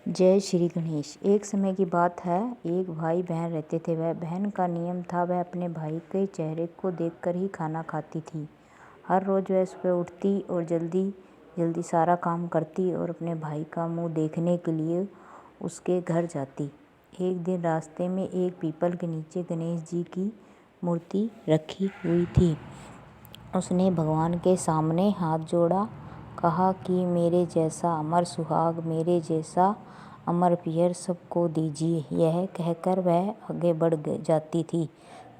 जय श्री गणेश। एक समय की बात है, एक भाई बहन रहते थे। वह बहन का नियम था, वह अपने भाई के चेहरे को देखकर ही खाना खाती थी। हर रोज़ वह सुबह उठती और जल्दी जल्दी सारा काम करती और अपने भाई का मुंह देखने के लिए उसके घर जाती। एक दिन रास्ते में एक पीपल के नीचे गणेश जी की मूर्ति रखी हुई थी। उसने भगवान के सामने हाथ जोड़ा, कहा कि मेरे जैसा अमर सुहाग, मेरे जैसा अमर पियर सबको दीजिए। यह कहकर वह आगे बढ़ जाती थी।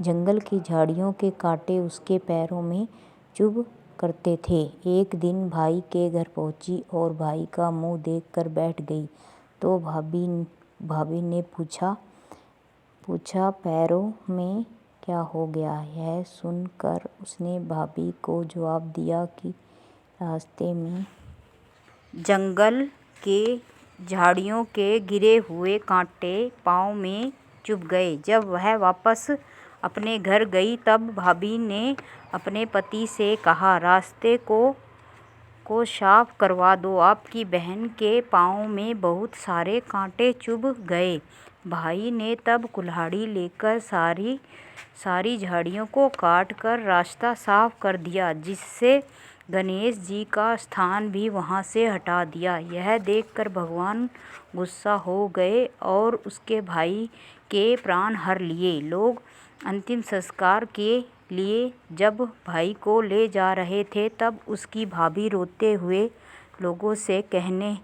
जंगल की झाड़ियों के कांटे उसके पैरों में चुभ करते थे। एक दिन भाई के घर पहुंची और भाई का मुंह देखकर बैठ गई तो भाभी ने पूछा पैरों में क्या हो गया। यह सुनकर उसने भाभी को जवाब दिया कि रास्ते में जंगल के झाड़ियों के गिरे हुए कांटे पाँव में चुभ गए। जब वह वापस अपने घर गई तब भाभी ने अपने पति से कहा, रास्ते को साफ करवा दो, आपकी बहन के पाँव में बहुत सारे कांटे चुभ गए। भाई ने तब कुल्हाड़ी लेकर सारी झाड़ियों को काट कर रास्ता साफ कर दिया, जिससे गणेश जी का स्थान भी वहां से हटा दिया। यह देखकर भगवान गुस्सा हो गए और उसके भाई के प्राण हर लिए। लोग अंतिम संस्कार के लिए जब भाई को ले जा रहे थे तब उसकी भाभी रोते हुए लोगों से कहने,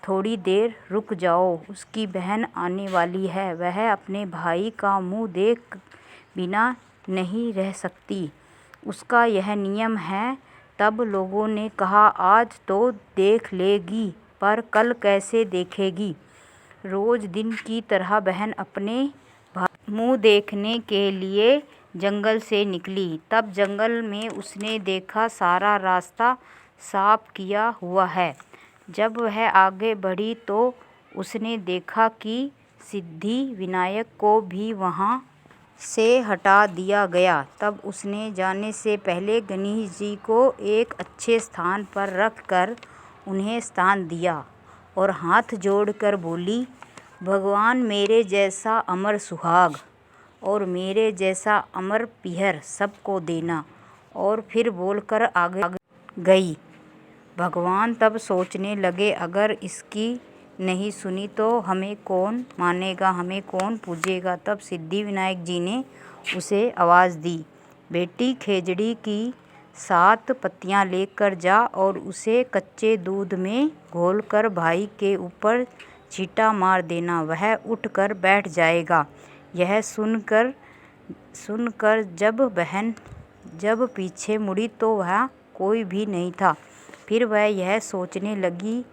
थोड़ी देर रुक जाओ, उसकी बहन आने वाली है, वह अपने भाई का मुंह देख बिना नहीं रह सकती, उसका यह नियम है। तब लोगों ने कहा, आज तो देख लेगी पर कल कैसे देखेगी। रोज दिन की तरह बहन अपने भाई मुंह देखने के लिए जंगल से निकली। तब जंगल में उसने देखा सारा रास्ता साफ किया हुआ है। जब वह आगे बढ़ी तो उसने देखा कि सिद्धि विनायक को भी वहां से हटा दिया गया। तब उसने जाने से पहले गणेश जी को एक अच्छे स्थान पर रख कर उन्हें स्थान दिया और हाथ जोड़कर बोली, भगवान मेरे जैसा अमर सुहाग और मेरे जैसा अमर पियर सबको देना। और फिर बोलकर आगे गई। भगवान तब सोचने लगे, अगर इसकी नहीं सुनी तो हमें कौन मानेगा, हमें कौन पूजेगा। तब सिद्धि विनायक जी ने उसे आवाज़ दी, बेटी खेजड़ी की 7 पत्तियां लेकर जा और उसे कच्चे दूध में घोलकर भाई के ऊपर छींटा मार देना, वह उठकर बैठ जाएगा। यह सुनकर जब पीछे मुड़ी तो वहाँ कोई भी नहीं था। फिर वह यह सोचने लगी,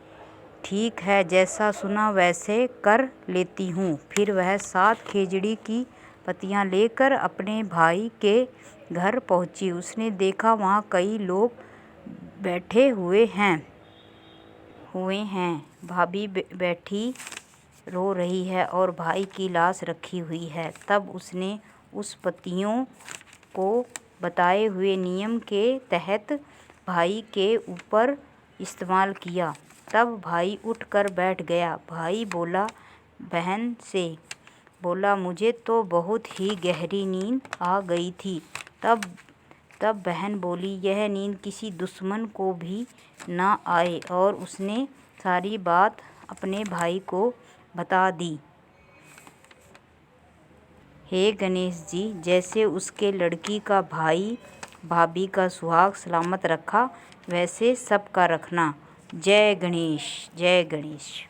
ठीक है, जैसा सुना वैसे कर लेती हूँ। फिर वह 7 खेजड़ी की पत्तियां लेकर अपने भाई के घर पहुंची। उसने देखा वहाँ कई लोग बैठे हुए हैं। भाभी बैठी रो रही है और भाई की लाश रखी हुई है। तब उसने उस पत्तियों को बताए हुए नियम के तहत भाई के ऊपर इस्तेमाल किया। तब भाई उठकर बैठ गया। भाई बोला बहन से, मुझे तो बहुत ही गहरी नींद आ गई थी। तब बहन बोली, यह नींद किसी दुश्मन को भी ना आए, और उसने सारी बात अपने भाई को बता दी। हे गणेश जी, जैसे उसके लड़की का भाई भाभी का सुहाग सलामत रखा, वैसे सबका रखना। जय गणेश, जय गणेश।